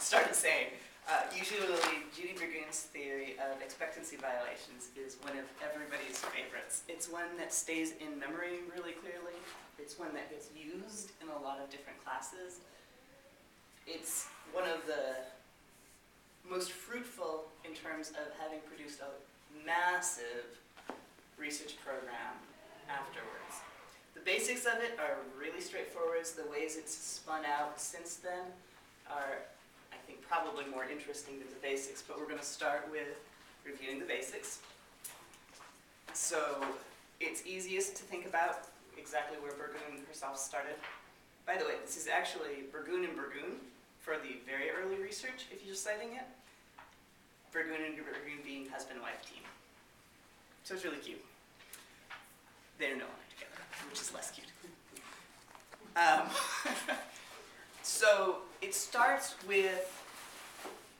started saying, usually Judy Burgoon's theory of expectancy violations is one of everybody's favorites. It's one that stays in memory really clearly. It's one that gets used in a lot of different classes. It's one of the most fruitful in terms of having produced a massive research program afterwards. The basics of it are really straightforward. The ways it's spun out since then are, I think, probably more interesting than the basics, but we're going to start with reviewing the basics. So it's easiest to think about exactly where Burgoon herself started. By the way, this is actually Burgoon and Burgoon for the very early research, if you're citing it. Burgoon and Burgoon being husband-wife team. So it's really cute. They're no longer together, which is less cute. So it starts with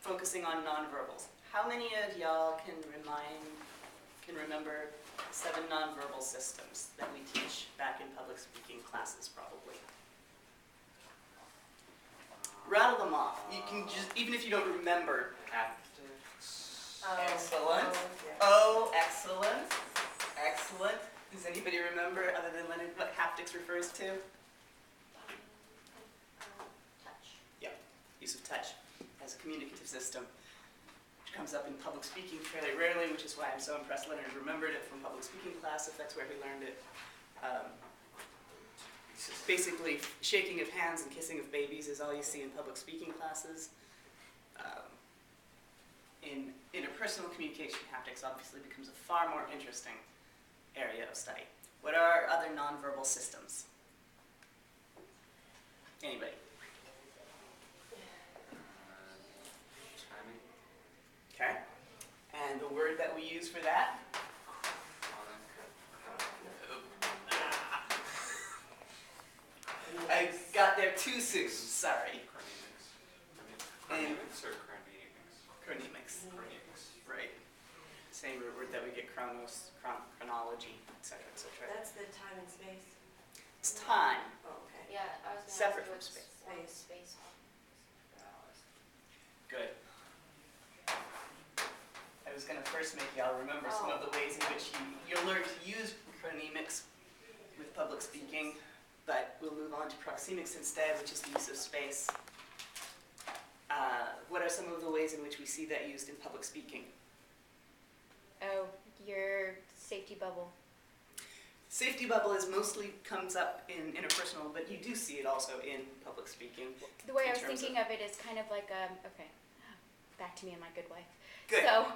focusing on nonverbals. How many of y'all can remember 7 nonverbal systems that we teach back in public speaking classes, probably? Rattle them off. You can just, even if you don't remember. Excellent. Oh, excellent. Excellent. Does anybody remember, other than Leonard, what haptics refers to? Touch. Yeah, use of touch as a communicative system, which comes up in public speaking fairly rarely, which is why I'm so impressed Leonard remembered it from public speaking class, if that's where he learned it. Basically, shaking of hands and kissing of babies is all you see in public speaking classes. In interpersonal communication, haptics obviously becomes a far more interesting area of study. What are our other nonverbal systems? Anybody? Timing. Okay. And the word that we use for that? I got there too soon, sorry. Chronemics or chronemics? Chronemics. Chronemics. Right. Same word that we get chronos, chronology, etc., etc. That's the time and space. It's time. Oh, okay. Yeah, I was Separate from going to space. Space. Good. I was going to first make y'all remember some of the ways in which you'll learn to use chronemics with public speaking, but we'll move on to proxemics instead, which is the use of space. What are some of the ways in which we see that used in public speaking? Oh, your safety bubble. Safety bubble is mostly comes up in interpersonal, but you do see it also in public speaking. The way I was thinking of it is kind of like, okay, back to me and my good wife. Good. So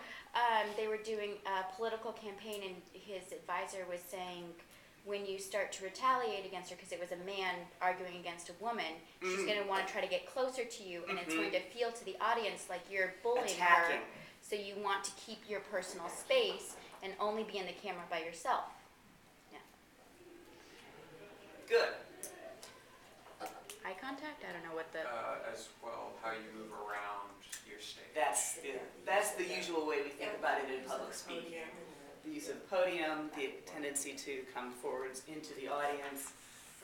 they were doing a political campaign, and his advisor was saying, when you start to retaliate against her, because it was a man arguing against a woman, she's going to want to try to get closer to you, and it's going to feel to the audience like you're bullying Attacking. her. So you want to keep your personal space and only be in the camera by yourself. Yeah. Good. Eye contact? I don't know what the... As well, how you move around your stage. That's the usual way we think about it in public speaking. The use of podium, the tendency to come forwards into the audience,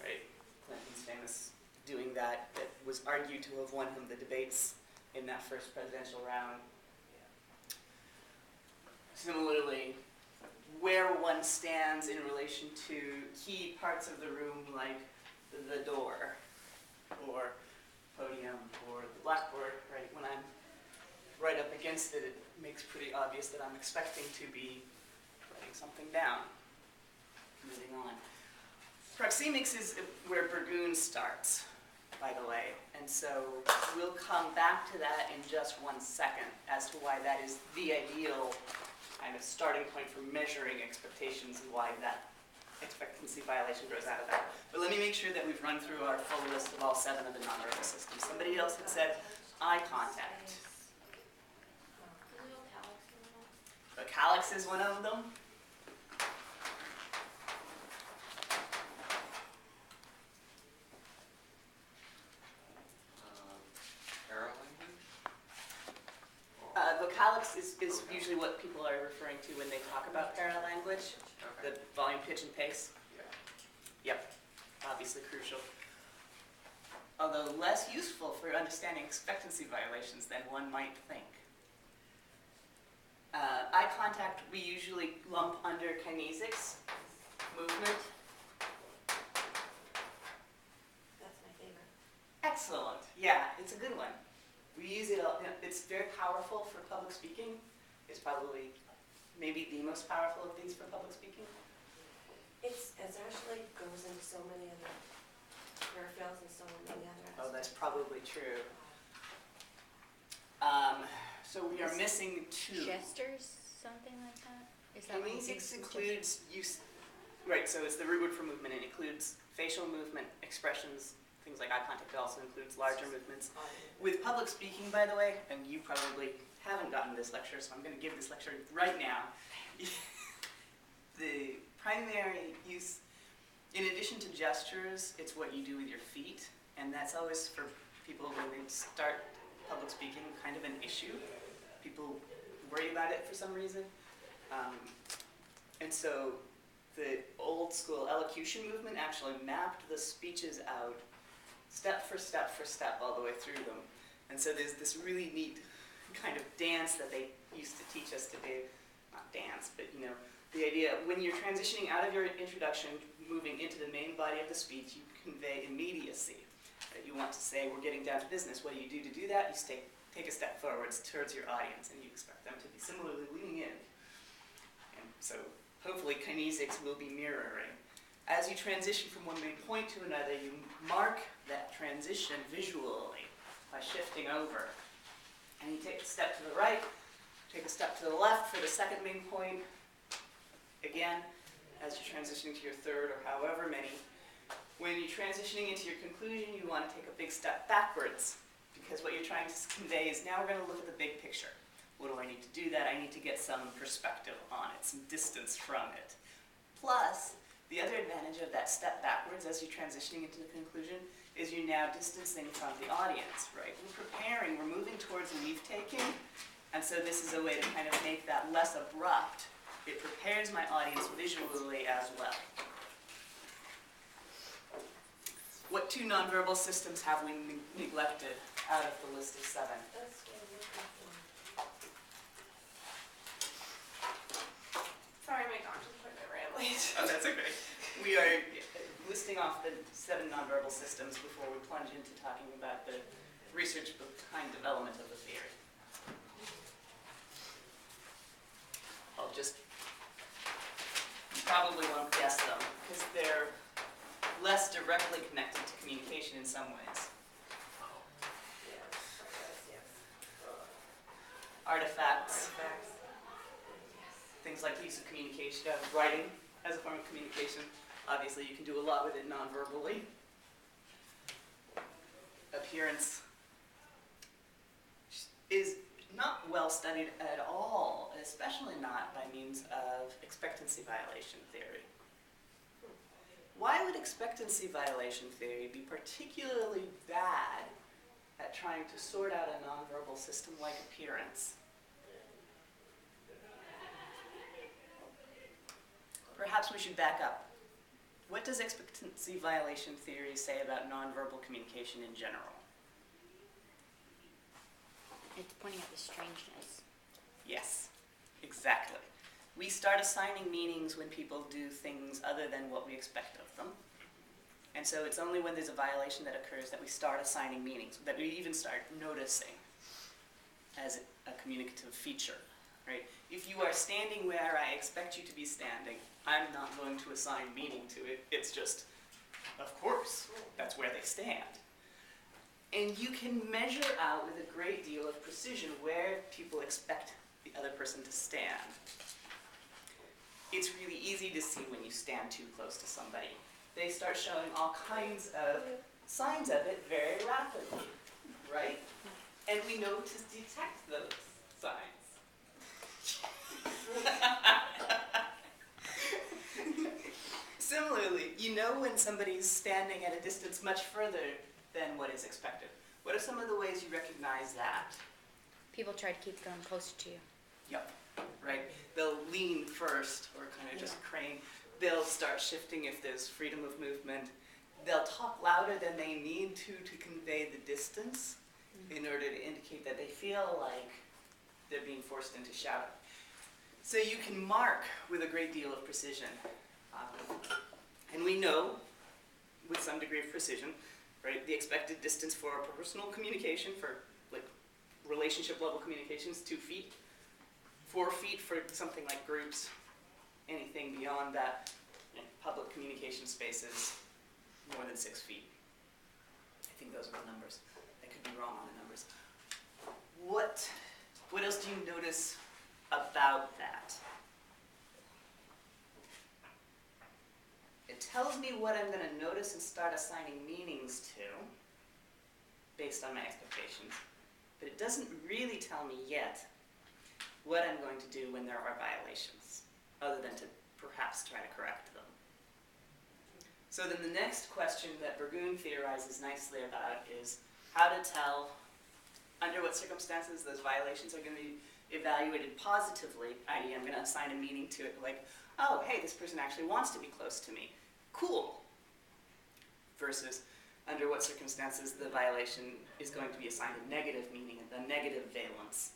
right? Clinton's famous doing that was argued to have won him the debates in that first presidential round. Similarly, where one stands in relation to key parts of the room, like the door, or podium, or the blackboard, right? When I'm right up against it, it makes pretty obvious that I'm expecting to be writing something down. Moving on. Proxemics is where Burgoon starts, by the way, and so we'll come back to that in just 1 second as to why that is the ideal kind of starting point for measuring expectations and why that expectancy violation grows out of that. But let me make sure that we've run through our full list of all 7 of the nonverbal systems. Somebody else had said eye contact. The calyx is one of them. The calyx is usually what people are referring to when they talk about paralanguage, the volume, pitch, and pace. Yeah. Yep, obviously crucial. Although less useful for understanding expectancy violations than one might think. Eye contact we usually lump under kinesics, movement. That's my favorite. Excellent. Yeah, it's a good one. We use it, it's very powerful for public speaking. It's probably maybe the most powerful of these for public speaking. It actually goes into so many other career fields and so many other aspects. Oh, that's probably true. So we are missing two. Gestures, something like that? Is that what you think? Kinesics includes use, right, so it's the root word for movement. It includes facial movement, expressions, things like eye contact. It also includes larger movements. With public speaking, by the way, and you probably haven't gotten this lecture, so I'm going to give this lecture right now. The primary use, in addition to gestures, it's what you do with your feet, and that's always for people when they start public speaking kind of an issue. People worry about it for some reason. And so the old school elocution movement actually mapped the speeches out step for step for step all the way through them. And so there's this really neat kind of dance that they used to teach us to do. Not dance, but you know, the idea when you're transitioning out of your introduction, moving into the main body of the speech, you convey immediacy. You want to say, we're getting down to business. What do? To do that, you take a step forwards towards your audience, and you expect them to be similarly leaning in. And so hopefully kinesics will be mirroring. As you transition from one main point to another, you mark that transition visually by shifting over. And you take a step to the right, take a step to the left for the second main point. Again, as you're transitioning to your third or however many. When you're transitioning into your conclusion, you want to take a big step backwards, because what you're trying to convey is, now we're going to look at the big picture. What do I need to do that? I need to get some perspective on it, some distance from it. Plus, the other advantage of that step backwards as you're transitioning into the conclusion is you're now distancing from the audience, right? We're preparing, we're moving towards leave-taking, and so this is a way to kind of make that less abrupt. It prepares my audience visually as well. What two nonverbal systems have we neglected out of the list of 7? That's what I'm looking for. Sorry, my dog just put my rambling. Oh, that's okay. We are listing off the 7 nonverbal systems before we plunge into talking about the research behind development of the theory. I'll just, you probably won't guess them, because they're less directly connected to communication in some ways. Artifacts, things like the use of communication, writing as a form of communication. Obviously, you can do a lot with it non-verbally. Appearance is not well studied at all, especially not by means of expectancy violation theory. Why would expectancy violation theory be particularly bad at trying to sort out a nonverbal system like appearance? Perhaps we should back up. What does expectancy violation theory say about nonverbal communication in general? It's pointing out the strangeness. Yes, exactly. We start assigning meanings when people do things other than what we expect of them. And so it's only when there's a violation that occurs that we start assigning meanings, that we even start noticing as a communicative feature, right? If you are standing where I expect you to be standing, I'm not going to assign meaning to it. It's just, of course, that's where they stand. And you can measure out with a great deal of precision where people expect the other person to stand. It's really easy to see when you stand too close to somebody. They start showing all kinds of signs of it very rapidly, right? And we know to detect those signs. Similarly, you know when somebody's standing at a distance much further than what is expected. What are some of the ways you recognize that? People try to keep going closer to you. Yep, right? They'll lean first or kind of just crane. They'll start shifting if there's freedom of movement. they'll talk louder than they need to convey the distance in order to indicate that they feel like they're being forced into shouting. So you can mark with a great deal of precision. And we know, with some degree of precision, right, the expected distance for personal communication, for like relationship level communication is 2 feet. 4 feet for something like groups. Anything beyond that, public communication spaces, more than 6 feet. I think those are the numbers. I could be wrong on the numbers. What else do you notice about that? It tells me what I'm going to notice and start assigning meanings to based on my expectations, but it doesn't really tell me yet what I'm going to do when there are violations, other than to perhaps try to correct them. So then the next question that Burgoon theorizes nicely about is how to tell under what circumstances those violations are going to be evaluated positively, i.e. I'm going to assign a meaning to it, like, oh, hey, this person actually wants to be close to me. Cool. Versus under what circumstances the violation is going to be assigned a negative meaning, a negative valence.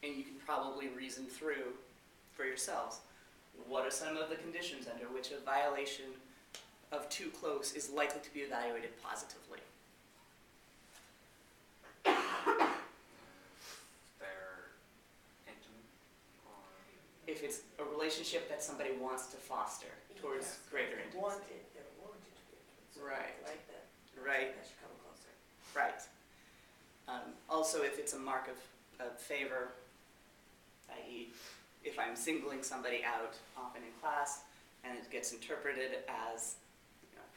And you can probably reason through for yourselves, what are some of the conditions under which a violation of too close is likely to be evaluated positively? They're intimate, or If it's a relationship that somebody wants to foster towards Yes. greater intimacy. They're wanted to be intimate. So Right. I like that. Right, That should come closer. right. Also, if it's a mark of favor, i.e. if I'm singling somebody out often in class and it gets interpreted as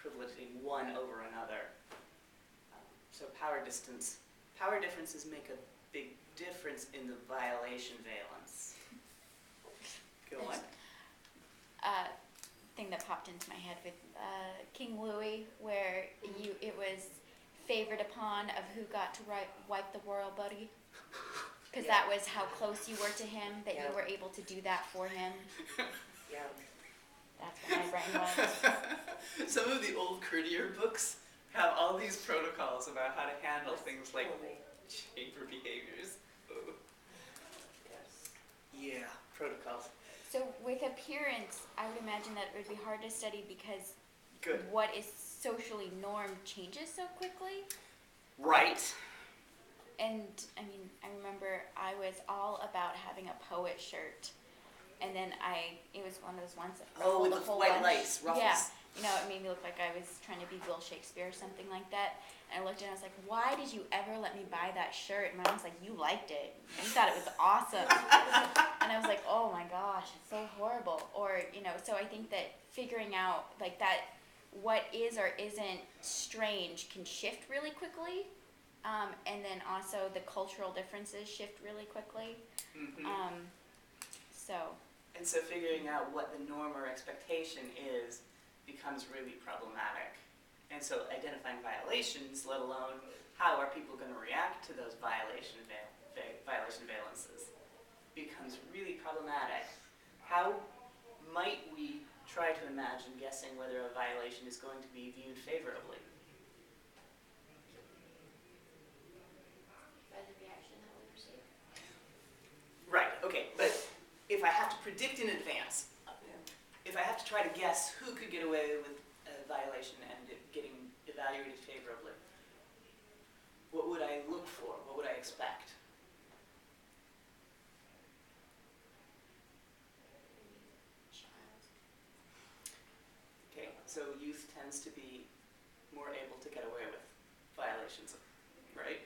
privileging one over another. So power differences make a big difference in the violation valence. Go on. Thing that popped into my head with King Louis, where it was favored upon of who got to wipe the royal booty. Because Yeah. that was how close you were to him, that Yeah. you were able to do that for him. Yeah. That's what my brain was. Some of the old courtier books have all these protocols about how to handle things like Totally. chamber behaviors. Oh. Yes. Yeah, protocols. So with appearance, I would imagine that it would be hard to study because Good. what is socially normed changes so quickly. Right. And I mean, I remember I was all about having a poet shirt, and then it was one of those ones that Oh, with ruffled the a whole white bunch. lace ruffles. Yeah, it made me look like I was trying to be Will Shakespeare or something like that. And I looked and I was like, why did you ever let me buy that shirt? And my mom was like, you liked it. You thought it was awesome. And I was like, oh my gosh, it's so horrible. Or, so I think that figuring out like that, what is or isn't strange can shift really quickly. And then also the cultural differences shift really quickly. Mm-hmm. And so figuring out what the norm or expectation is becomes really problematic. And so identifying violations, let alone how are people going to react to those violation valences, becomes really problematic. How might we try to imagine guessing whether a violation is going to be viewed favorably? By the reaction that we perceive. Right, okay, but if I have to predict in advance, if I have to try to guess who could get away with a violation and it getting evaluated favorably, what would I look for? What would I expect? Okay, so youth tends to be more able to get away with violations, right?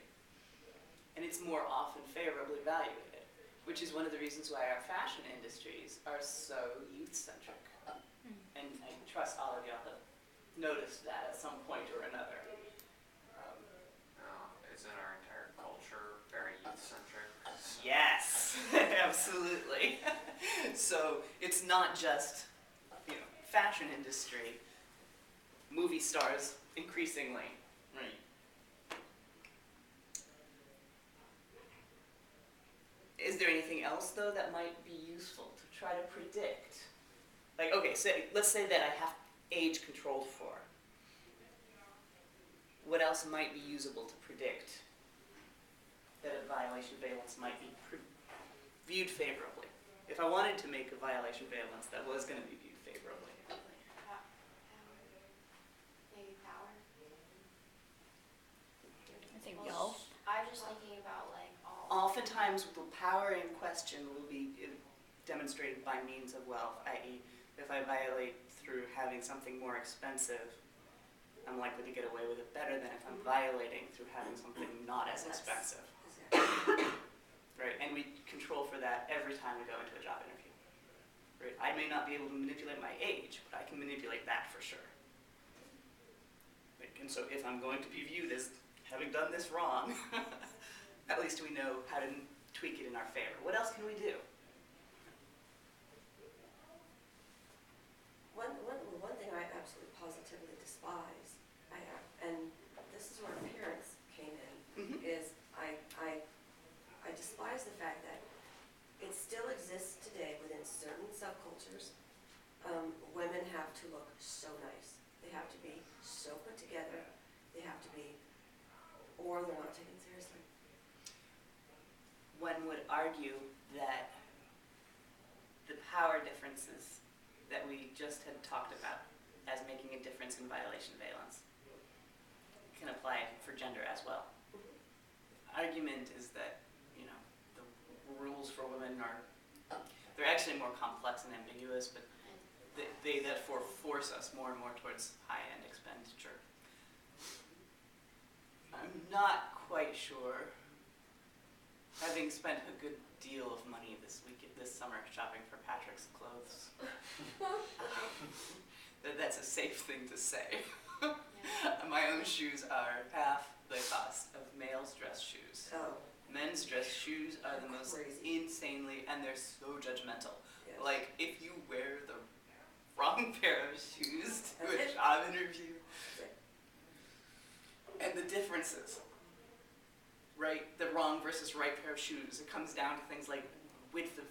And it's more often favorably evaluated, which is one of the reasons why our fashion industries are so youth-centric. And I trust all of y'all have noticed that at some point or another. Isn't our entire culture very youth-centric? Yes, absolutely. So it's not just, fashion industry, movie stars increasingly, right? Is there anything else though that might be useful to try to predict Like, okay, let's say that I have age controlled for. What else might be usable to predict that a violation valence might be viewed favorably? If I wanted to make a violation valence that was going to be viewed favorably. Maybe power. I think Well, wealth. I'm just thinking about like all. Oftentimes, the power in question will be demonstrated by means of wealth, i.e., if I violate through having something more expensive, I'm likely to get away with it better than if I'm violating through having something not as expensive. Exactly. Right? And we control for that every time we go into a job interview. Right? I may not be able to manipulate my age, but I can manipulate that for sure. Right? And so if I'm going to be viewed as having done this wrong, at least we know how to tweak it in our favor. What else can we do? One thing I absolutely positively despise, and this is where appearance came in, is I despise the fact that it still exists today within certain subcultures. Women have to look so nice. They have to be so put together. They have to be, or they're not taken seriously. One would argue that the power differences that we just had talked about as making a difference in violation valence can apply for gender as well. Argument is that, the rules for women they're actually more complex and ambiguous, but they therefore force us more and more towards high-end expenditure. I'm not quite sure, having spent a good deal of money this summer shopping for Patrick's clothes, that's a safe thing to say. My own shoes are half the cost of male's dress shoes. Oh, Men's dress shoes are the most crazy. insanely, and they're so judgmental. yes. Like, if you wear the wrong pair of shoes to a job interview, and the differences, right? The wrong versus right pair of shoes. It comes down to things like width of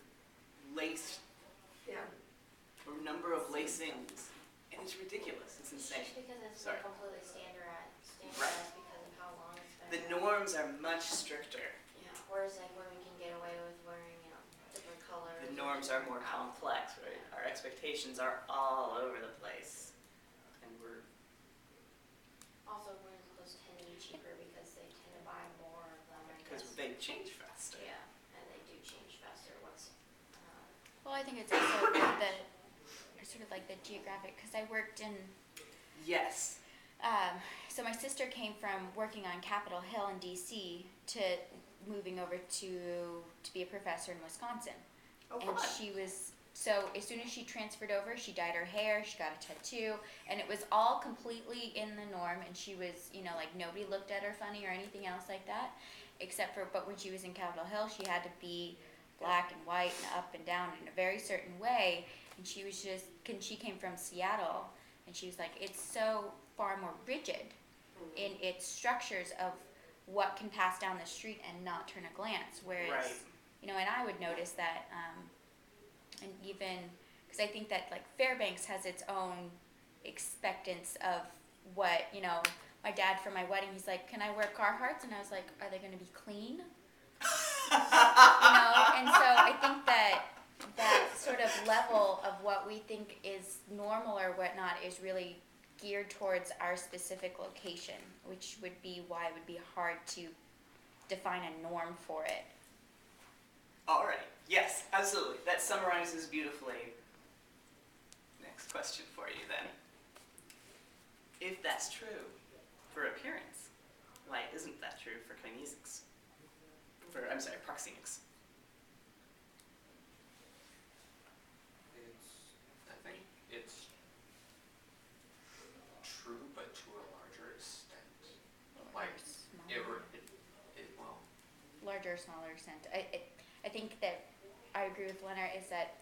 lace Yeah. or number of lacings, and it's ridiculous. It's It's insane. just because it's Sorry. completely standardized Right. because of how long it's The been. norms are much stricter. Yeah. Whereas like women can get away with wearing, different colors. The or norms are more different outfits. complex, right? Our expectations are all over the place, and we're Also, women's clothes tend to be cheaper because they tend to buy more of them, I because guess. they change faster. Yeah, and they do change faster. Well, I think it's also sort of like the geographic, because I worked in, Yes. so my sister came from working on Capitol Hill in DC to moving over to be a professor in Wisconsin. Oh, And fun. she was, so as soon as she transferred over, she dyed her hair, she got a tattoo, and it was all completely in the norm, and she was, like nobody looked at her funny or anything else like that, but when she was in Capitol Hill, she had to be black and white and up and down in a very certain way, and she came from Seattle, and she was like, it's so far more rigid in its structures of what can pass down the street and not turn a glance, whereas, Right. and I would notice that, and even, because I think that like Fairbanks has its own expectance of what, my dad for my wedding, he's like, can I wear Carhartts? And I was like, are they going to be clean? And so I think that sort of level of what we think is normal or whatnot is really geared towards our specific location, which would be why it would be hard to define a norm for it. All right. Yes, absolutely. That summarizes beautifully. Next question for you then. If that's true for appearance, why isn't that true for kinesics? Proxemics. I think it's true, but to a larger extent. Like, Larger, smaller extent. I think that I agree with Leonard is that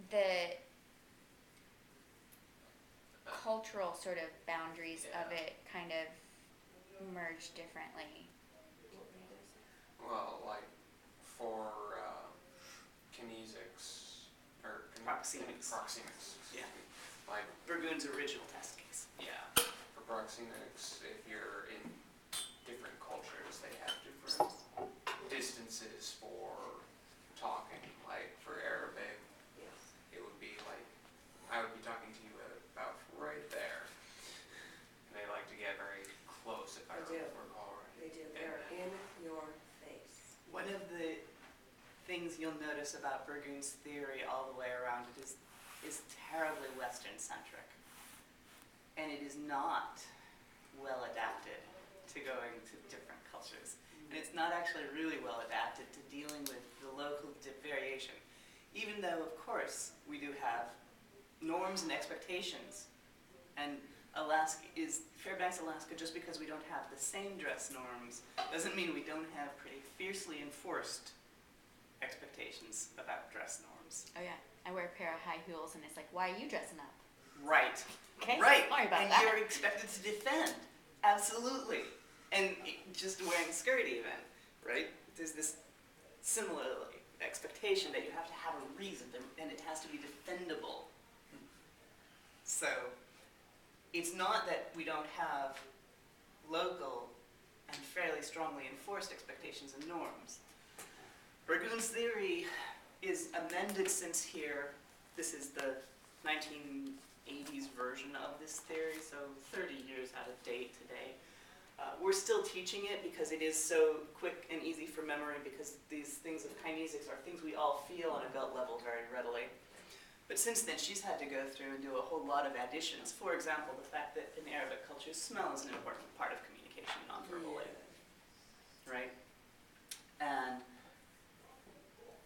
the cultural sort of boundaries of it kind of merge differently. well, like for kinesics, or proxemics. Proxemics. Yeah. Like, Burgoon's original test case. yeah, for proxemics, if you're in different cultures, they have different distances for talking. Like, for Arabic, Yes. it would be like, I would be talking to you about right there. And they like to get very close, if I They do. recall right. They do, they're in your face. One of the things you'll notice about Burgoon's theory all the way around it is terribly Western-centric. And it is not well adapted to going to different cultures. And it's not actually really well adapted to dealing with the local variation. Even though, of course, we do have norms and expectations. And Fairbanks, Alaska, just because we don't have the same dress norms, doesn't mean we don't have pretty fiercely enforced expectations about dress norms. Oh yeah, I wear a pair of high heels and it's like, why are you dressing up? Right. Okay, Right. sorry about and that. you're expected to defend. Absolutely. And just wearing a skirt even, right? There's this similarly expectation that you have to have a reason and it has to be defendable. So it's not that we don't have local and fairly strongly enforced expectations and norms. Burgoon's theory is amended since here. This is the 1980s version of this theory, so 30 years out of date today. We're still teaching it because it is so quick and easy for memory, because these things of kinesics are things we all feel on a gut level very readily. But since then, she's had to go through and do a whole lot of additions. For example, the fact that in Arabic culture, smell is an important part of communication non-verbally, right? And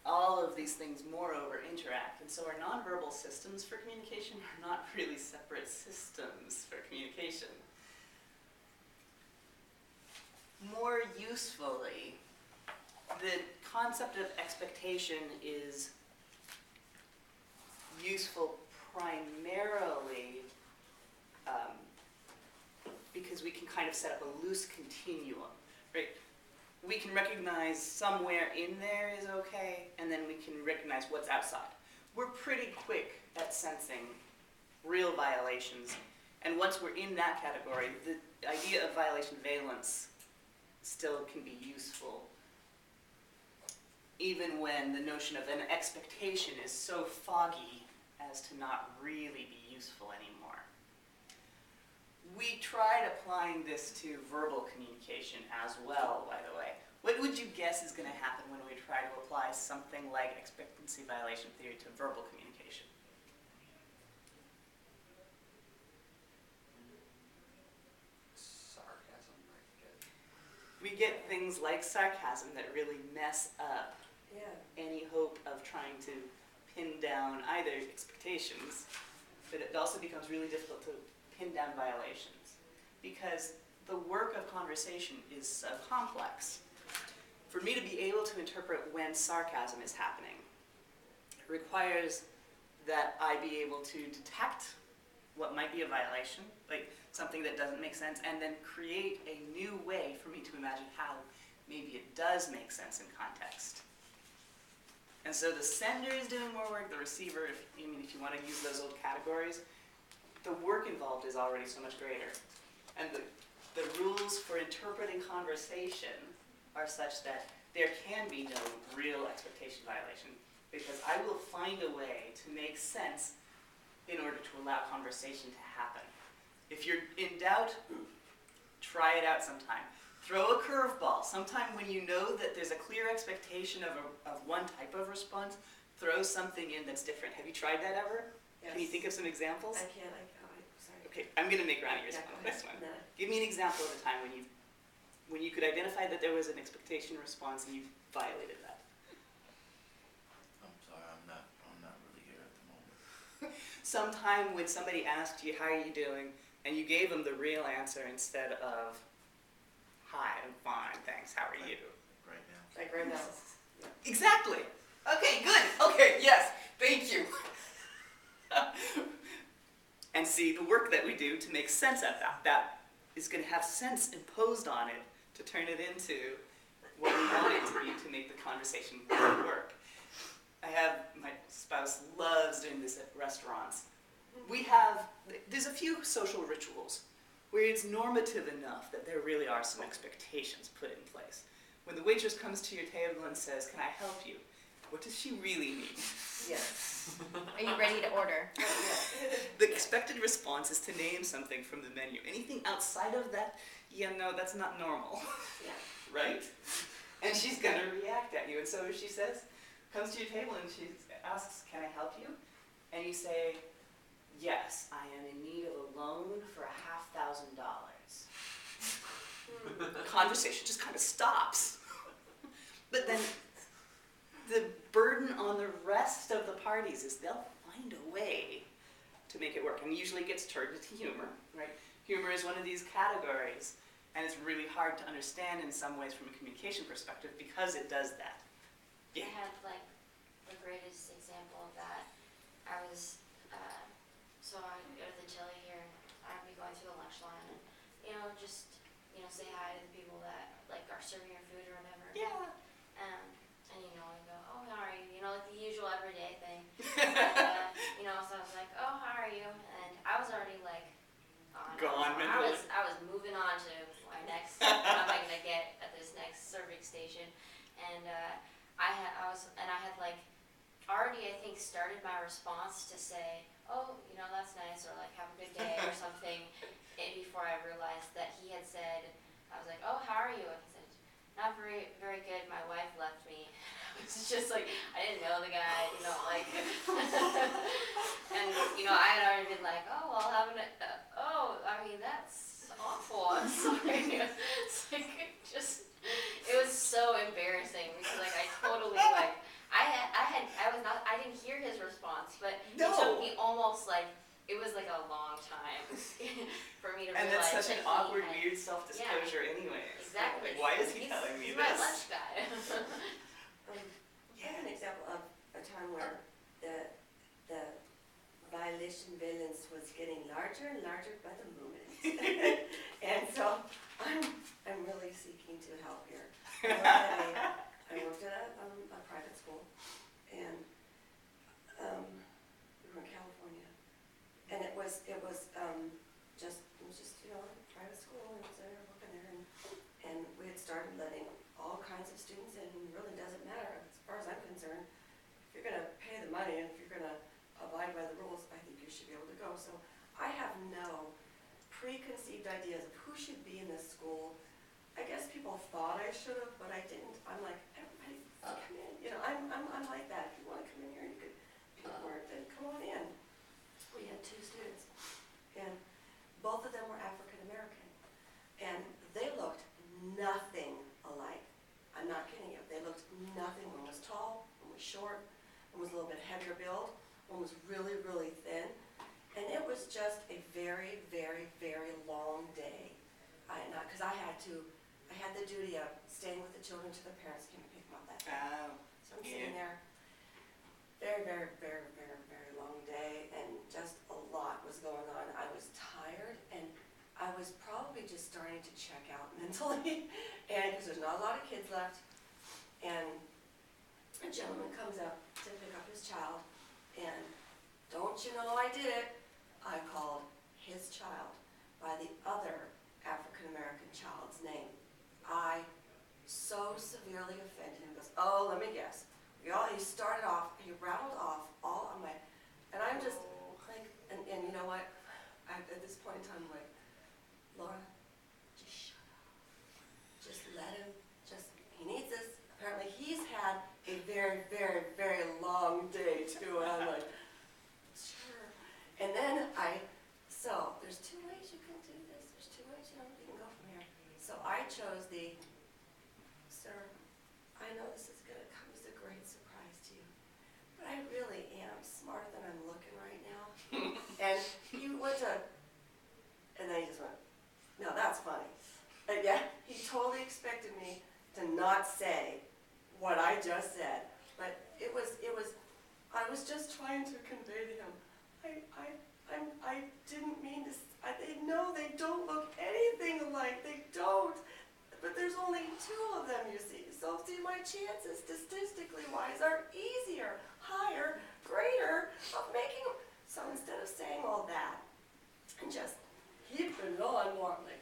all of these things, moreover, interact. And so our nonverbal systems for communication are not really separate systems for communication. More usefully, the concept of expectation is useful primarily because we can kind of set up a loose continuum, right? We can recognize somewhere in there is okay, and then we can recognize what's outside. We're pretty quick at sensing real violations, and once we're in that category, the idea of violation valence still can be useful, even when the notion of an expectation is so foggy as to not really be useful anymore. We tried applying this to verbal communication as well, by the way. What would you guess is going to happen when we try to apply something like expectancy violation theory to verbal communication? Sarcasm, I get. We get things like sarcasm that really mess up any hope of trying to pin down either expectations, but it also becomes really difficult to pin down violations because the work of conversation is so complex. For me to be able to interpret when sarcasm is happening, it requires that I be able to detect what might be a violation, like something that doesn't make sense, and then create a new way for me to imagine how maybe it does make sense in context. And so the sender is doing more work, the receiver, if you want to use those old categories, the work involved is already so much greater. And the rules for interpreting conversation are such that there can be no real expectation violation, because I will find a way to make sense in order to allow conversation to happen. If you're in doubt, try it out sometime. Throw a curveball. Sometime when you know that there's a clear expectation of one type of response, throw something in that's different. Have you tried that ever? Yes. Can you think of some examples? I can't, sorry. Okay, I'm going to make Ronnie Yeah, respond go to this ahead. one. No. Give me an example of a time when you could identify that there was an expectation response and you violated that. I'm sorry, I'm not really here at the moment. Sometime when somebody asked you, how are you doing? And you gave them the real answer instead of, hi, I'm fine, thanks, how are you? Right now. Like right now. Exactly. Okay, good. Okay, yes, thank you. And see, the work that we do to make sense of that is going to have sense imposed on it to turn it into what we want it to be to make the conversation work. My spouse loves doing this at restaurants. There's a few social rituals where it's normative enough that there really are some expectations put in place. When the waitress comes to your table and says, "Can I help you?" what does she really mean? Yes. Are you ready to order? The expected response is to name something from the menu. Anything outside of that, that's not normal, Yeah. right? And she's gonna react at you. And so if she comes to your table and she asks, "Can I help you?" and you say, "Yes, I am in need of a loan for $500,000. The conversation just kind of stops. But then the burden on the rest of the parties is they'll find a way to make it work. And usually it gets turned into humor, right? Humor is one of these categories, and it's really hard to understand in some ways from a communication perspective because it does that. I had like the greatest example of that. So I go to the Chili here, and I'd be going through the lunch line, and just say hi to the people that like are serving your food or whatever. Yeah. And I go, "Oh, how are you?" Like the usual everyday thing. And, so I was like, "Oh, how are you?" And I was already like, Gone I mentally. was moving on to my next. What am I gonna get at this next serving station? And I had like already, I think, started my response to say, "Oh, that's nice," or like, "Have a good day," or something. And before I realized that he had said, I was like, "Oh, how are you?" And he said, "Not very, very good. My wife left me." It's just like, I didn't know the guy, like, and, I had already been like, "Oh, well, that's awful. I'm sorry." It's like, it was so embarrassing because, like, I totally, like, I didn't hear his response, but it took me almost, like, it was like a long time for me to And realize that's such an that awkward, he had, weird self-disclosure anyways. exactly. Like, why is he telling me He's my this? lunch guy. I have an example of a time where the violation valence was getting larger and larger by the moment. And so I'm really seeking to help here. I worked at a private school, and we were in California, and it was just a private school, and I was there working there, and we had started letting all kinds of students in. It really doesn't matter as far as I'm concerned. If you're gonna pay the money and if you're gonna abide by the rules, I think you should be able to go. So I have no preconceived ideas of who should be in this school. I guess people thought I should have, but I didn't. I'm like, everybody come in. I'm like that. If you want to come in here, you could be more, then come on in. We had 2 students, and both of them were African American, and they looked nothing alike. I'm not kidding you. They looked nothing. One was tall, one was short, one was a little bit heavier build, one was really, really thin, and it was just a very, very, very long day. Because I had the duty of staying with the children till the parents came to pick them up that day. Oh, So I'm sitting there, very, very, very, very, very long day, and just a lot was going on. I was tired, and I was probably just starting to check out mentally, and because there's not a lot of kids left, and a gentleman comes up to pick up his child, and don't you know I did it? I called his child by the other African-American child's name. I so severely offended him. He goes, "Oh, let me guess. He rattled off all on my," and I'm just like, and you know what? At this point in time, I'm like, "Laura, just shut up. Just let him, he needs this." Apparently he's had a very, very, very long day too, and I'm like, "Sure." And then so there's 2 ways you can do this. There's 2 ways you can go from here. So I chose "Sir, I know this is going to come as a great surprise to you, but I really am smarter than I'm looking right now." And he went and then he just went, "No, that's funny." And yeah, he totally expected me to not say what I just said, but I was just trying to convey to him, I didn't mean to. They don't look anything alike. They don't. But there's only 2 of them, you see. So see, my chances statistically wise are easier. greater of making them. So instead of saying all that and just keep it on warmly,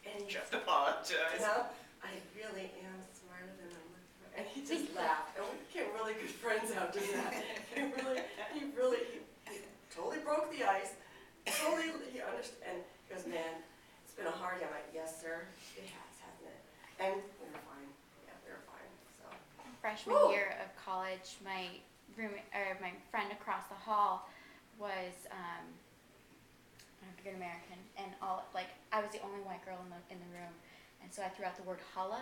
and Just apologize. you know, I really am smarter than I look for. And he just laughed, and we became really good friends after that. He totally broke the ice. He understood, and he goes, man, it's been a hard day. I'm like, yes, sir, it has, hasn't it? And we were fine. Yeah, we were fine. So Freshman Woo! year of college, my my friend across the hall was African American, and I was the only white girl in the room, and so I threw out the word holla,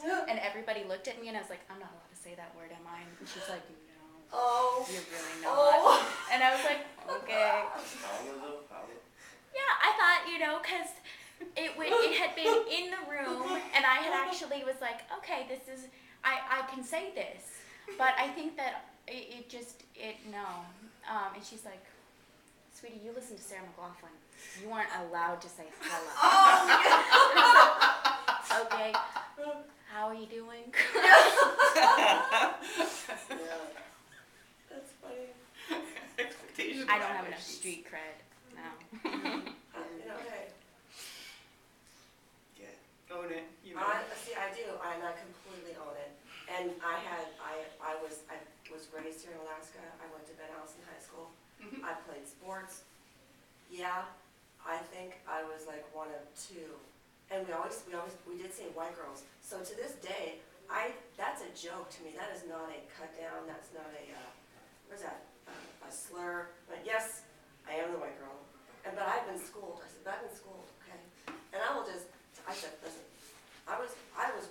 and everybody looked at me, and I was like, I'm not allowed to say that word, am I? And she's like, no, oh, you're really not. oh. And I was like, okay. Holla. Yeah, I thought, because it had been in the room, and I had actually was like, okay, I can say this, but I think that no. And she's like, sweetie, you listen to Sarah McLachlan. You aren't allowed to say holla. Oh, Okay, how are you doing? yeah. That's funny. Expectation I don't have enough violations. street cred, no. Okay. Yeah, own it. You know. I do, and I completely own it. And I was raised here in Alaska. I went to Ben Allison High School. Mhm. I played sports. Yeah, I think I was like one of two. And we did say white girls. So to this day, that's a joke to me. That is not a cut down. That's not a, what's that? A slur. But yes, I am the white girl. But I've been schooled. I said, but I've been schooled, okay? And I said, listen, I was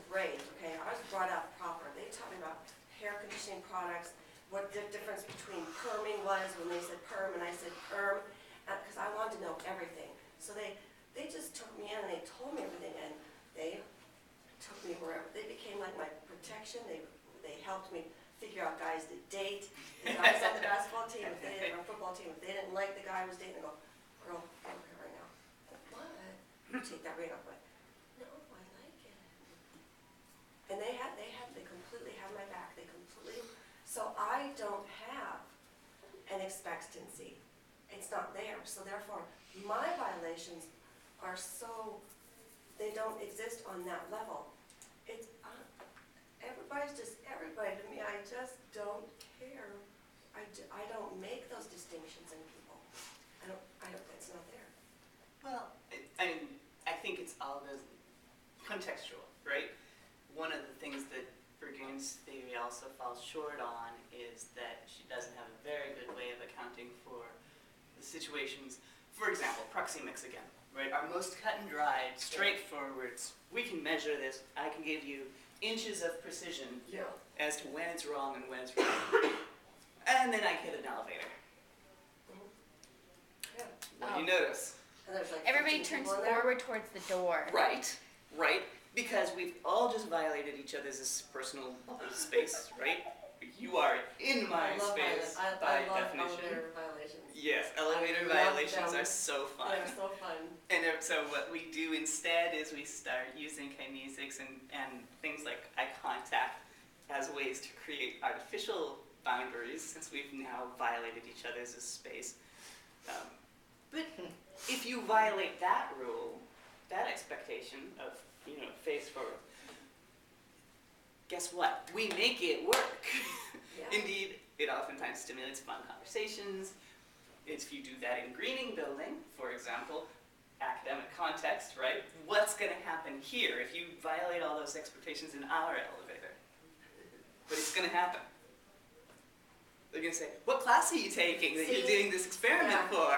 raised, okay? I was brought up proper. They taught me about hair conditioning products, what the difference between perming was when they said perm and I said perm, because I wanted to know everything. So they just took me in and they told me everything, and they took me wherever. They became like my protection. They helped me figure out guys to date. The guys on the basketball team, or football team, if they didn't like the guy I was dating, they go, girl, get over here right now. What? You take that ring off. But no, I like it. And they completely had my back. So I don't have an expectancy. It's not there. So therefore, my violations are they don't exist on that level. It's, everybody's just everybody to me. I just don't care. I don't make those distinctions in people. It's not there. Well, I think it's all those contextual, right? One of the things that Burgoon's theory also falls short on is that she doesn't have a very good way of accounting for the situations. For example, proxemics again, right? Our most cut and dried, straightforward, we can measure this, I can give you inches of precision as to when it's wrong and when it's right. And then I hit an elevator. Yeah. What do you notice? And there's like Everybody 15 turns people in there. forward towards the door. Right. Because we've all just violated each other's personal space, right? You are in my space by I love definition. elevator violations. Yes, elevator I love violations them. are so fun. They're so fun. And so what we do instead is we start using kinesics and things like eye contact as ways to create artificial boundaries, since we've now violated each other's space. But if you violate that rule, that expectation of, face forward, guess what? We make it work. Yeah. Indeed, it oftentimes stimulates fun conversations. If you do that in greening building, for example, academic context, right? What's going to happen here if you violate all those expectations in our elevator? But it's going to happen. They're going to say, what class are you taking that you're doing this experiment for?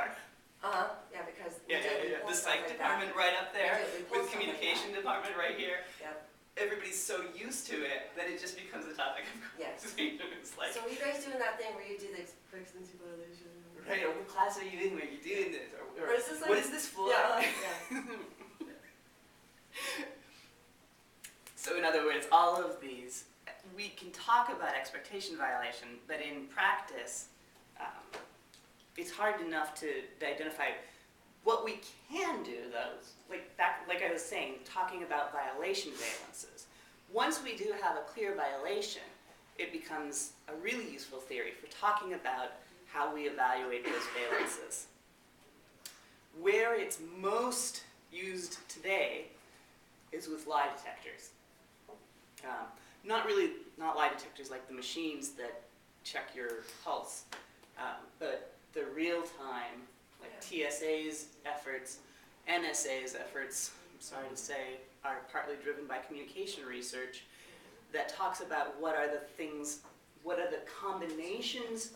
Yeah, because The psych department right up there, with communication department right here. Yep. Everybody's so used to it that it just becomes a topic of Yes. conversation. It's like, So are you guys doing that thing where you do the expectancy violation? right, or what class are you in where you're doing this? Or is this like, what is this for? Yeah. So in other words, all of these, we can talk about expectation violation, but in practice, it's hard enough to identify what we can do, though. Like I was saying, talking about violation valences. Once we do have a clear violation, it becomes a really useful theory for talking about how we evaluate those valences. Where it's most used today is with lie detectors. Not lie detectors like the machines that check your pulse, but the real-time, like TSA's efforts, NSA's efforts, I'm sorry to say, are partly driven by communication research that talks about what are the combinations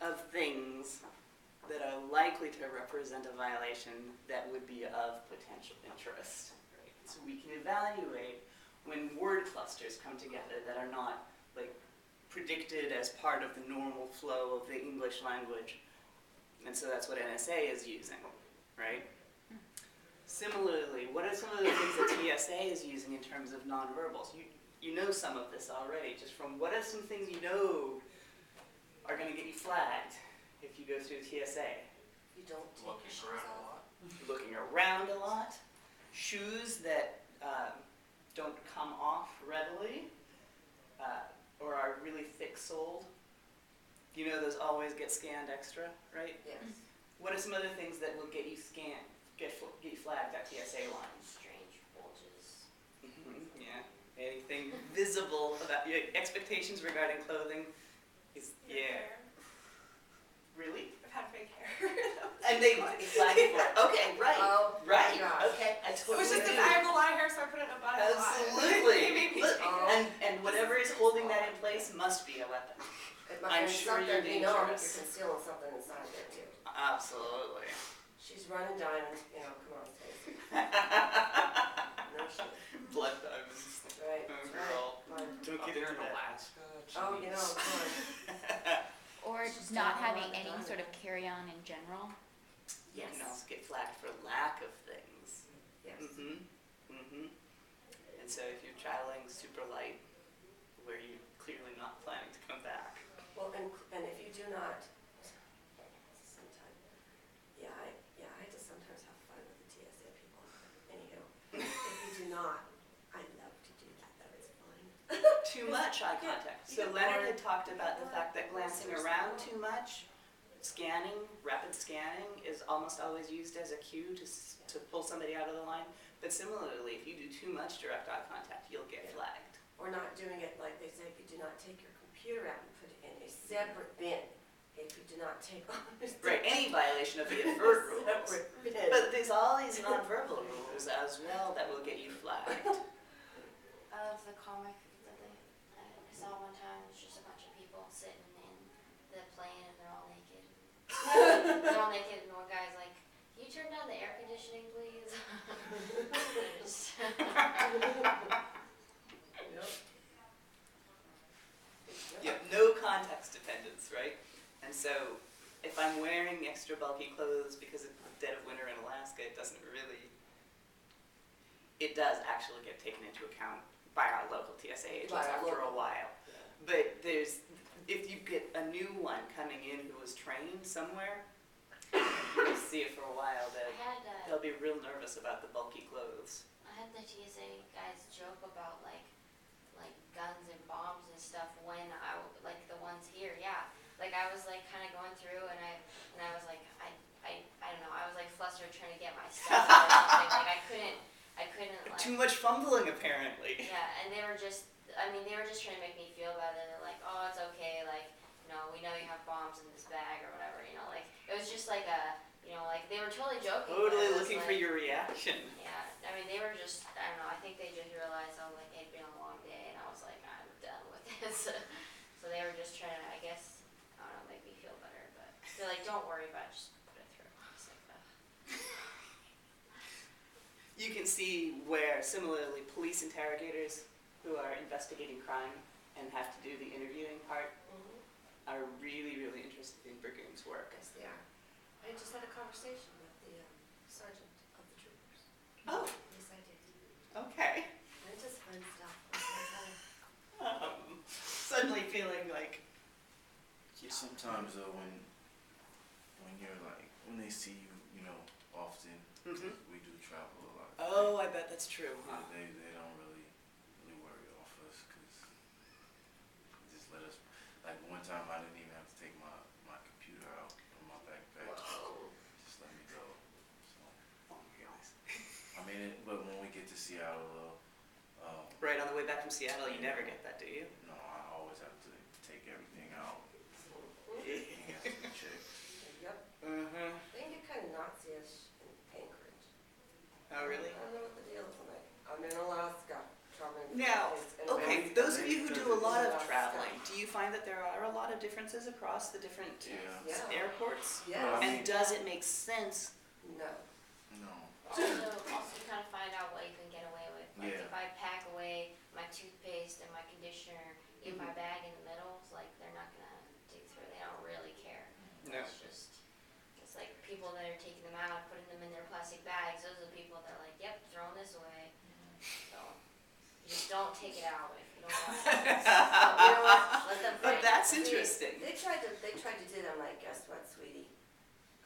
of things that are likely to represent a violation that would be of potential interest. Right? So we can evaluate when word clusters come together that are not predicted as part of the normal flow of the English language. And so that's what NSA is using, right? Similarly, what are some of the things that TSA is using in terms of nonverbals? You know some of this already, just from what are some things you know are going to get you flagged if you go through TSA? You don't take your shoes off. Looking around a lot. Shoes that don't come off readily or are really thick-soled. You know those always get scanned extra, right? Yes. What are some other things that will get you scanned, get you flagged at TSA lines? Strange bulges. Yeah. Anything visible about your expectations regarding clothing is, yeah. Really? I've had fake hair. And they flag you for it. Okay, right. Oh, right. gosh. Okay, I It totally was just that get I it. have the lie hair, so I put it in a bun. Absolutely. It made me Look, shake Oh. it. and whatever is holding that in place must be a weapon. I'm sure you're You're dangerous. concealing something inside there too. Absolutely. She's running diamonds, come on, Stacey. No shit. Blood diamonds. Right, Oh, that's girl. right. Don't Up get there into in that. Alaska, Oh, jeez. come on. Or She's not got a having lot of any diamonds. sort of carry-on in general. You can also get flagged for lack of things. Yes. And so if you're traveling super light, where you're clearly not planning to come back. Well, and if you do not, sometimes, I just sometimes have fun with the TSA people. Anyhow, if you do not, I love to do that. That is fun. Too much eye contact. So Leonard had talked about the fact that glancing around too much, rapid scanning is almost always used as a cue to pull somebody out of the line. But similarly, if you do too much direct eye contact, you'll get flagged. Or not doing it like they say, if you do not take your computer out and put it in a separate bin. If you do not take all this. Right, any violation of the avert rules. Separate bin. But there's all these nonverbal rules as well that will get you flagged. I love the comic that I saw one time. It was just a bunch of people sitting in the plane and they're all naked. They're all naked and one guy's like, "Can you turn down the air conditioning, please?" Yep, no context dependence, right? And so if I'm wearing extra bulky clothes because it's the dead of winter in Alaska, it does actually get taken into account by our local TSA agents after a while. But if you get a new one coming in who was trained somewhere, you'll see it for a while, they'll be real nervous about the bulky clothes. I had the TSA guys joke about like guns and bombs and stuff when like the ones here, yeah. Like I was like kind of going through and I was like I don't know, I was like flustered trying to get my stuff or something. Like I couldn't like. Too much fumbling apparently. Yeah, and they were just trying to make me feel better. They're like, "Oh, it's okay, like, we know you have bombs in this bag or whatever, like it was just like like they were totally joking. Totally but it was looking like, for your reaction. Yeah, I mean they were just, I don't know, I think they just realized it'd been a long day and I was like, I'm done with this. So they were just trying to, I guess, I don't know, make me feel better, but they're like, don't worry about it, just put it through. I was like, ugh. You can see where, similarly, police interrogators who are investigating crime and have to do the interviewing part are really, really interested in Burgoon's work. Yes, they are. I just had a conversation with the sergeant of the troopers. Oh, Yes, I did. okay. I just fun stuff. Suddenly feeling like, Sometimes though, when you're like, when they see you, often, we do travel a lot. oh, I bet that's true, huh? They don't really worry off us because it's let us, like one time I didn't even have to take my computer out from my backpack. Just let me go. So, Oh my goodness. I mean, but when we get to Seattle though, Right on the way back from Seattle, you never get that, do you? no, I always have to take everything out. Everything has to be checked. Yep. Mm-hmm. They get kind of Nazi-ish in Anchorage. Oh, really? I don't know what the deal is like. I'm in Alaska, traveling. Now, in okay, Alaska. those of you who do a lot of Alaska. traveling, do you find that there are a lot of differences across the different Yeah. airports? Yes. Well, I And does it make sense? No. No. Also you kind of find out what you can get away with. Like Yeah. if I pack away my toothpaste and my conditioner in my bag in the middle, it's like they're not gonna dig through. They don't really care. No. It's like people that are taking them out, putting them in their plastic bags. Those are the people that are like, yep, throwing this away. So you just don't take it out if you don't want it. You know what? Let them But find that's it. interesting. They tried to do that. I'm like, guess what, sweetie?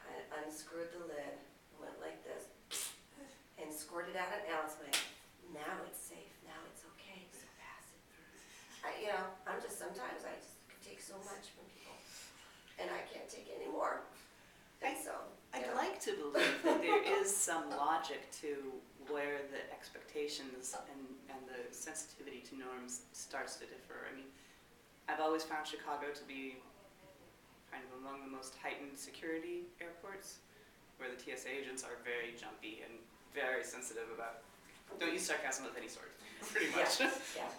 I unscrewed the lid, went like this, and squirted out an ounce. Went, now it's safe. Now it's okay. So pass it through. Sometimes I just could take so much from people, and I can't take any more. And so, I'd yeah. like to believe that there is some logic to where the expectations and the sensitivity to norms starts to differ. I mean, I've always found Chicago to be kind of among the most heightened security airports, where the TSA agents are very jumpy and very sensitive about, don't use sarcasm of any sort, pretty much. Yeah,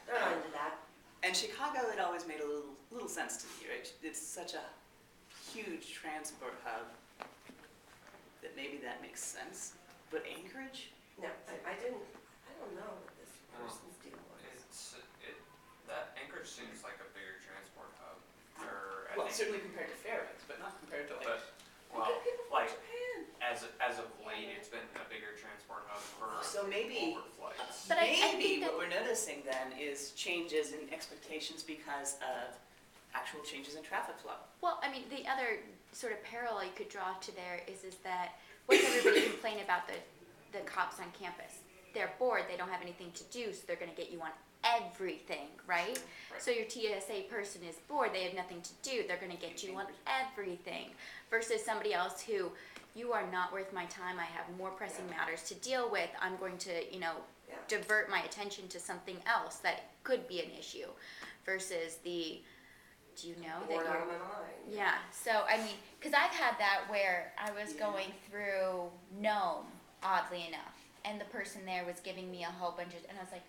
they're not into that. And Chicago, it always made a little sense to me, right? It's such a huge transport hub that maybe that makes sense. But Anchorage? No, I don't know what this person's deal was. That Anchorage seems like a bigger transport hub, or I Well, think, certainly compared to Fairbanks, but not compared to like. but, well, Look at people from like, Japan. as of late, it's been a bigger transport hub for So maybe- overflights. But I think Maybe that- what we're noticing then is changes in expectations because of actual changes in traffic flow. Well, I mean, the other sort of parallel you could draw to there is that what's everybody complain about the cops on campus? They're bored, they don't have anything to do, so they're gonna get you on everything, right? Right. So your TSA person is bored, they have nothing to do, they're gonna get you on everything. Versus somebody else who, you are not worth my time, I have more pressing matters to deal with, I'm going to, Yeah. divert my attention to something else that could be an issue. Versus the, do you know that Bored out you're of my mind. yeah, so I mean, because I've had that where I was Yeah. going through Nome, oddly enough, and the person there was giving me a whole bunch of, and I was like,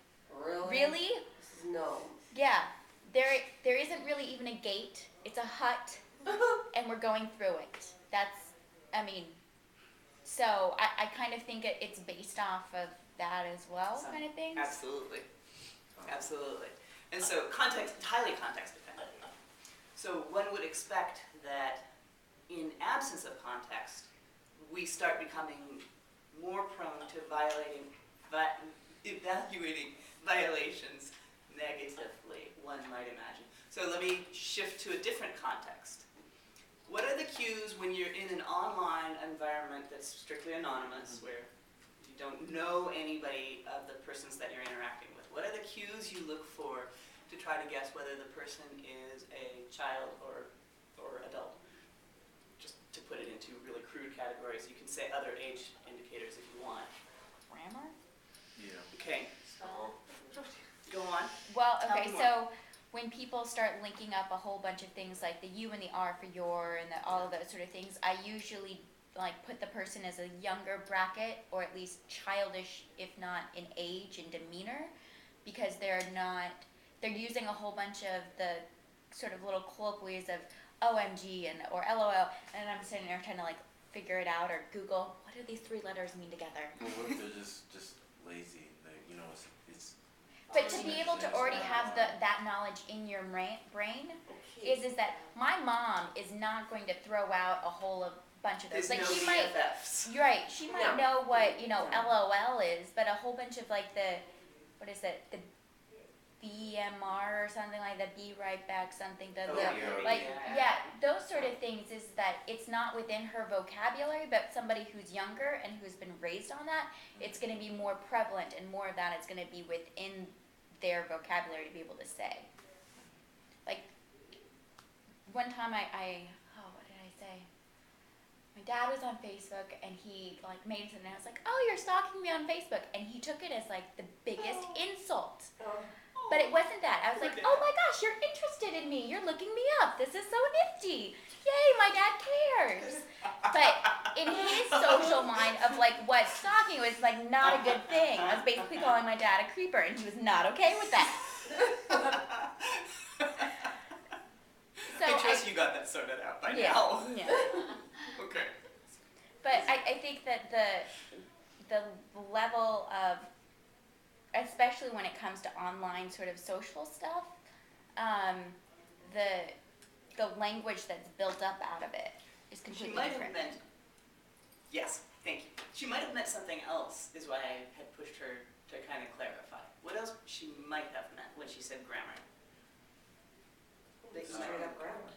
Really? really? This is no. Yeah, there isn't really even a gate. It's a hut, and we're going through it. That's, I mean, so I kind of think it's based off of that as well, Some- kind of thing. Absolutely. Absolutely. And so highly context dependent. So one would expect that in absence of context, we start becoming more prone to evaluating violations negatively, one might imagine. So let me shift to a different context. What are the cues when you're in an online environment that's strictly anonymous, where you don't know anybody of the persons that you're interacting with? What are the cues you look for to try to guess whether the person is a child or adult? Just to put it into really crude categories, you can say other age indicators if you want. Grammar? Yeah. Okay, So, go on. Well, Tell okay, me so when people start linking up a whole bunch of things like the U and the R for your and all of those sort of things, I usually like put the person as a younger bracket or at least childish, if not in age and demeanor, because they're using a whole bunch of the sort of little colloquies of OMG or LOL, and I'm sitting there trying to like figure it out or Google, what do these three letters mean together? Well, what if they're just lazy? It's But to be able to already have that knowledge in your brain is that my mom is not going to throw out a whole bunch of those. There's Like no she might, BFFs. you're right, she might No. know what, No. LOL is, but a whole bunch of like the BMR or something like that, be right back, something, Oh, yeah, those sort of things is that it's not within her vocabulary, but somebody who's younger and who's been raised on that, it's gonna be more prevalent and more of that is gonna be within their vocabulary to be able to say. Like, one time what did I say? My dad was on Facebook and he like made something and I was like, oh, you're stalking me on Facebook. And he took it as like the biggest insult. Oh, But it wasn't that. I was like, Poor oh dad. my gosh, you're interested in me. You're looking me up. This is so nifty. Yay, my dad cares. But in his social mind of like what stalking was like not a good thing. I was basically calling my dad a creeper and he was not okay with that. So I trust you got that sorted out by yeah, now. yeah. Okay. But I think that the level of, especially when it comes to online sort of social stuff, the language that's built up out of it is She completely might different. have meant, yes, thank you. She might have meant something else, is why I had pushed her to kind of clarify. What else she might have meant when she said grammar? it's straight up grammar.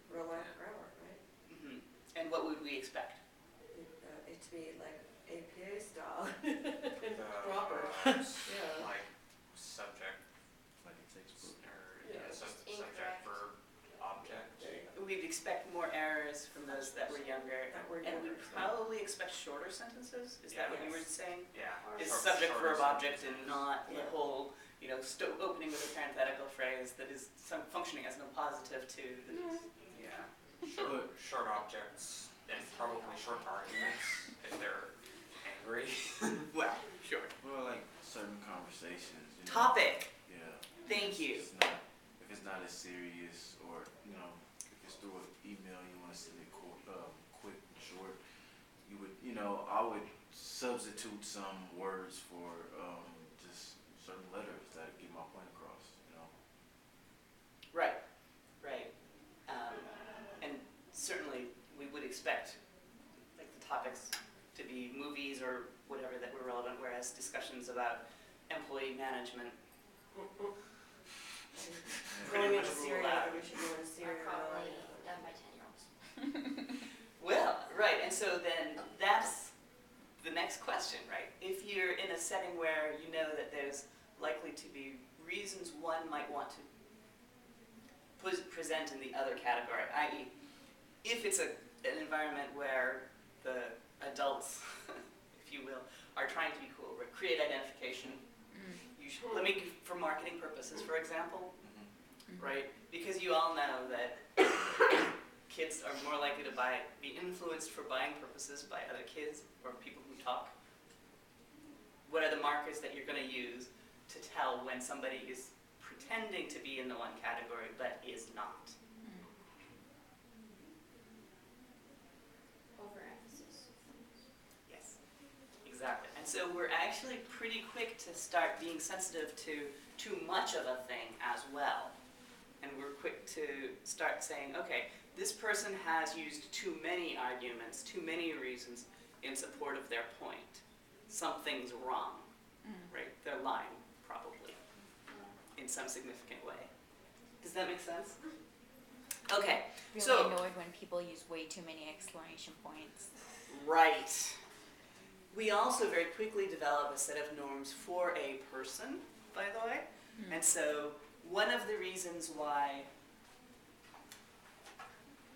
Real life grammar, right? Hmm. And what would we expect? It to be like APA style. Proper. Yeah. Like subject Like a textbook. or Yeah. subject, Incorrect. verb, object. We'd expect more errors from those that were younger, That were and younger. we'd probably expect shorter sentences. Is that what you were Yes. saying? Yeah. Is Short- subject, shorter verb, object, and sentences. not the Yeah. whole, opening with a parenthetical phrase that is functioning as an appositive to the. Yeah. Short objects and probably short arguments if they're angry. Well, sure. Well, like certain conversations. Topic. Yeah. Thank you. If it's not as serious, or if it's through an email, you want to send it quick and short. You would, I would substitute some words for just certain letters that get my point across. Right. Right. And certainly we would expect like the topics to be movies or whatever that were relevant, whereas discussions about employee management. Pretty Going much into rule Syria, out. we should go into I Syria. probably love my 10-year-olds. Well, right, and so then that's the next question, right? If you're in a setting where you know that there's likely to be reasons one might want to present in the other category, i.e., if it's an environment where the adults, if you will, are trying to be cool, right? Create identification, let me, for marketing purposes, for example, right? Because you all know that kids are more likely to be influenced for buying purposes by other kids or people who talk. What are the markers that you're going to use to tell when somebody is pretending to be in the one category but is not? Overemphasis. Yes, exactly. And so we're actually pretty quick to start being sensitive to too much of a thing as well. And we're quick to start saying, okay, this person has used too many arguments, too many reasons in support of their point. Something's wrong, right? They're lying, probably, in some significant way. Does that make sense? Okay, Really so, annoyed when people use way too many exclamation points. right. We also very quickly develop a set of norms for a person, by the way. And so one of the reasons why,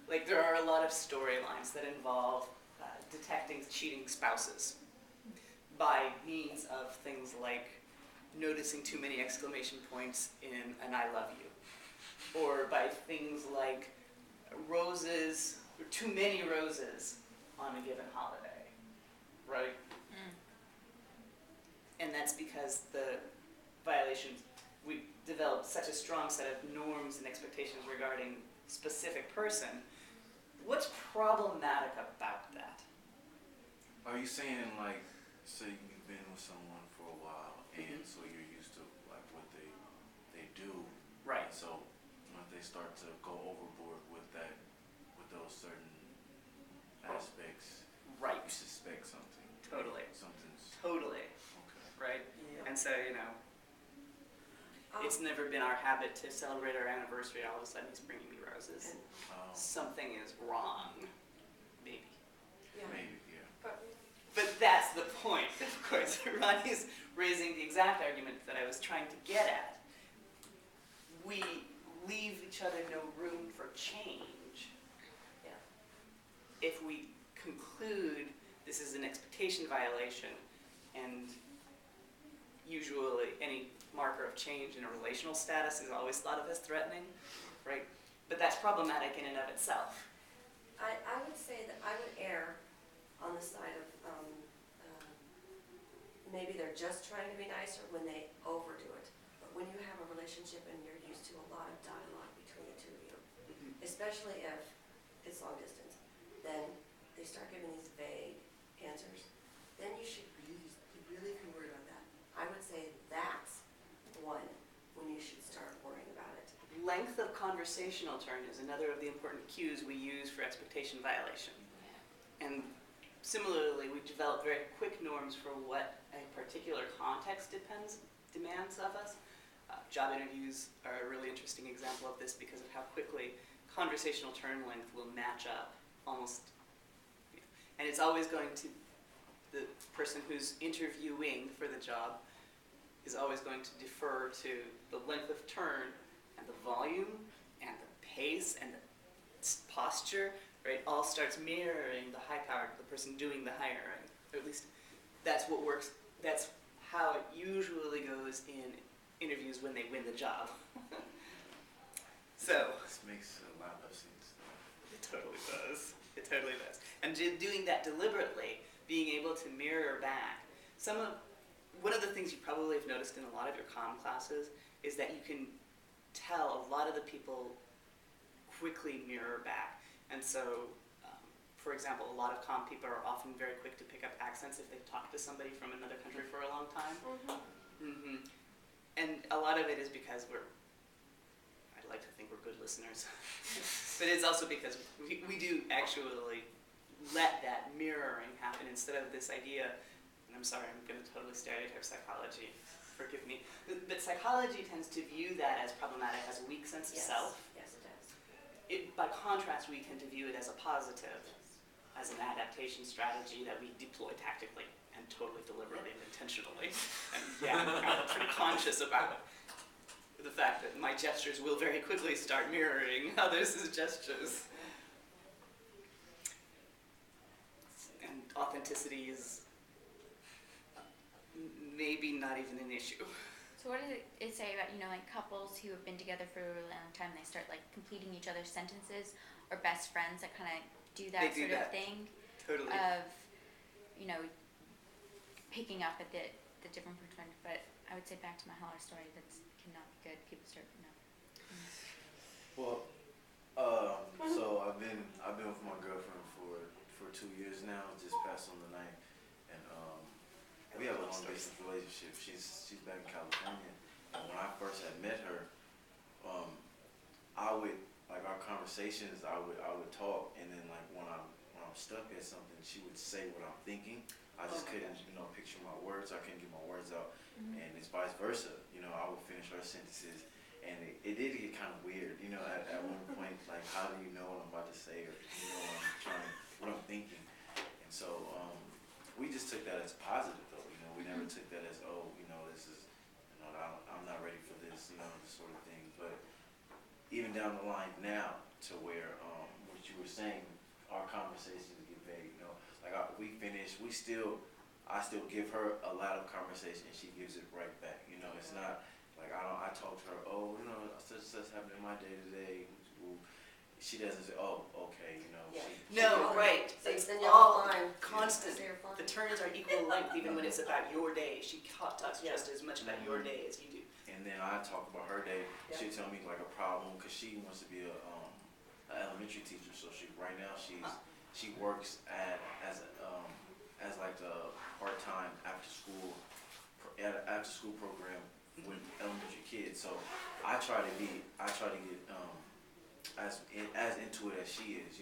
like there are a lot of storylines that involve detecting cheating spouses by means of things like noticing too many exclamation points in an I love you, or by things like roses, or too many roses on a given holiday, right? And that's because the violations, we developed such a strong set of norms and expectations regarding specific person. What's problematic about that? Are you saying like, say you've been with someone for a while, and so you're used to like what they do, Right. so when they start to go overboard with those certain aspects, Right. you suspect something. Totally. Something's Totally. okay. Right? Yeah. And so, it's never been our habit to celebrate our anniversary. All of a sudden he's bringing me roses. Something is wrong. Maybe. Yeah. Maybe, yeah. But that's the point, of course. Ronnie's raising the exact argument that I was trying to get at. We leave each other no room for change. Yeah. If we conclude this is an expectation violation, and usually any marker of change in a relational status is always thought of as threatening, right? But that's problematic in and of itself. I would say that I would err on the side of, maybe they're just trying to be nicer when they overdo it. But when you have a relationship and you're used to a lot of dialogue between the two of you, especially if it's long distance, then they start giving these vague answers, then you really can worry about that. I would say that's one when you should start worrying about it. Length of conversational turn is another of the important cues we use for expectation violation. And similarly, we develop very quick norms for what a particular context demands of us. Job interviews are a really interesting example of this because of how quickly conversational turn length will match up almost. And it's always going to, the person who's interviewing for the job is always going to defer to the length of turn and the volume and the pace and the posture, right? All starts mirroring the high-powered, the person doing the hiring. Or at least that's what works. That's how it usually goes in interviews when they win the job. So This makes a lot of sense. it totally does. It totally does. And doing that deliberately, being able to mirror back. One of the things you probably have noticed in a lot of your comm classes is that you can tell a lot of the people quickly mirror back. And so, for example, a lot of comm people are often very quick to pick up accents if they've talked to somebody from another country for a long time. And a lot of it is because I'd like to think we're good listeners. But it's also because we do actually let that mirroring happen instead of this idea, and I'm sorry, I'm going to totally stereotype psychology, forgive me, but psychology tends to view that as problematic, as a weak sense of self. Yes, it does. By contrast, we tend to view it as a positive, as an adaptation strategy that we deploy tactically and totally deliberately and intentionally. And yeah, I'm pretty conscious about the fact that my gestures will very quickly start mirroring others' gestures. And authenticity is maybe not even an issue. So what does it say about, like couples who have been together for a really long time, they start like completing each other's sentences, or best friends that kind of do that They do sort of that. thing Totally. of, picking up at the different perspective. But I would say back to my holler story, that cannot be good. People start, Well, so I've been with my girlfriend for 2 years now, just passed on the night, and we have a long distance relationship. She's back in California, and when I first had met her, I would, like, our conversations, I would talk, and then like when I'm stuck at something, she would say what I'm thinking. I just couldn't, picture my words. I couldn't get my words out, and it's vice versa. I would finish her sentences, and it did get kind of weird. At one point, like, how do you know what I'm about to say, or what I'm thinking? And so we just took that as positive, though. We never took that as, this is, I'm not ready for this, this sort of thing. But even down the line now, to where what you were saying, our conversations get vague. Like we finish, I still give her a lot of conversation, and she gives it right back. It's not like I talk to her, such and such happened in my day today. She doesn't say, oh, okay, Yeah. No, right. So It's then you're all fine. constant. So you're fine. The turns are equal length even when it's about your day. She talks just as much about your day as you do. And then I talk about her day. Yeah. She'll tell me like a problem, because she wants to be an elementary teacher. So right now she works as like the part-time after school program with elementary kids. So I try to get as into it as she is.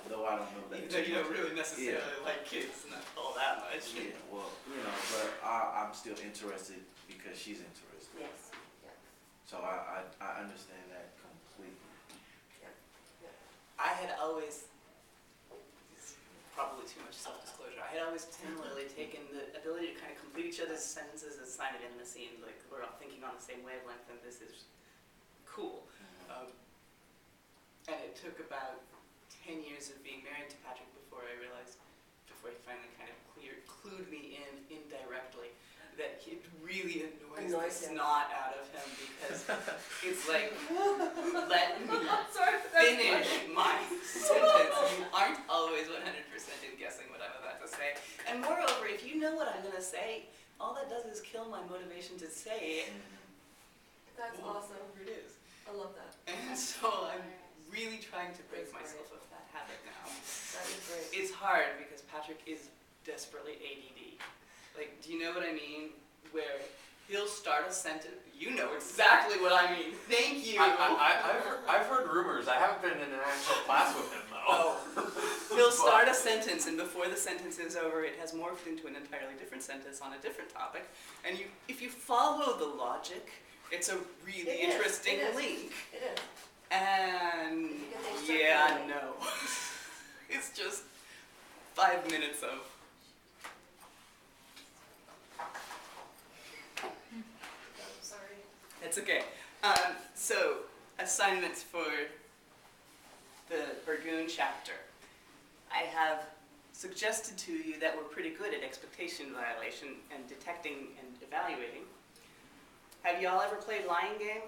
Though I don't know that. Even though you don't really necessarily like kids, not all that much. Yeah, well, but I'm still interested because she's interested. Yes. Yeah. So I understand that completely. I had always, it's probably too much self-disclosure, I had always similarly taken the ability to kind of complete each other's sentences as a sign of intimacy, and like we're all thinking on the same wavelength, and this is cool. And it took about 10 years of being married to Patrick before I realized, before he finally kind of clued me in indirectly, that it really annoys the snot out of him because it's like, let me finish my sentence. You aren't always 100% in guessing what I'm about to say. And moreover, if you know what I'm going to say, all that does is kill my motivation to say it. That's awesome. Whatever it is. I love that. And so I'm really trying to break That's myself of that habit now. That is great. It's hard because Patrick is desperately ADD. Like, do you know what I mean? Where he'll start a sentence. You know exactly what I mean. Thank you. I've heard rumors. I haven't been in an actual class with him though. He'll start a sentence, and before the sentence is over, it has morphed into an entirely different sentence on a different topic. And if you follow the logic, it's a really interesting link. It is. And You get things yeah, circulating. no. It's just 5 minutes of. I'm sorry. It's okay. So, assignments for the Burgoon chapter. I have suggested to you that we're pretty good at expectation violation and detecting and evaluating. Have y'all ever played lying game?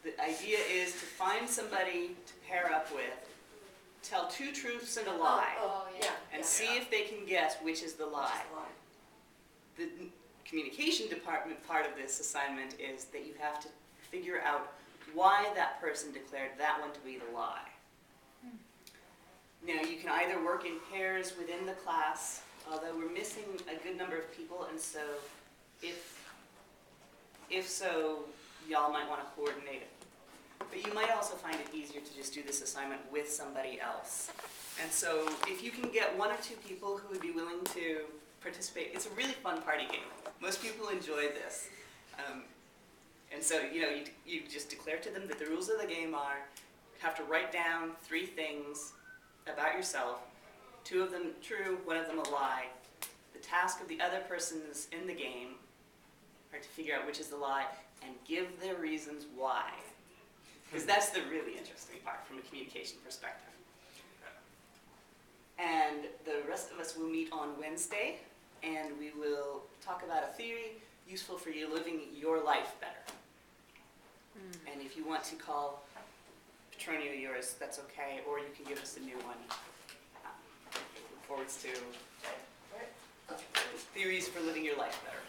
The idea is to find somebody to pair up with, tell 2 truths and a lie, Oh, yeah. and see if they can guess which is the lie. The communication department part of this assignment is that you have to figure out why that person declared that one to be the lie. Now, you can either work in pairs within the class, although we're missing a good number of people, and so if so, y'all might want to coordinate it. But you might also find it easier to just do this assignment with somebody else. And so if you can get 1 or 2 people who would be willing to participate, it's a really fun party game. Most people enjoy this. And so, you just declare to them that the rules of the game are, you have to write down 3 things about yourself, 2 of them true, 1 of them a lie. The task of the other persons in the game are to figure out which is the lie and give their reasons why. Because that's the really interesting part from a communication perspective. And the rest of us will meet on Wednesday, and we will talk about a theory useful for you living your life better. And if you want to call Petronio yours, that's okay, or you can give us a new one. Look forwards to theories for living your life better.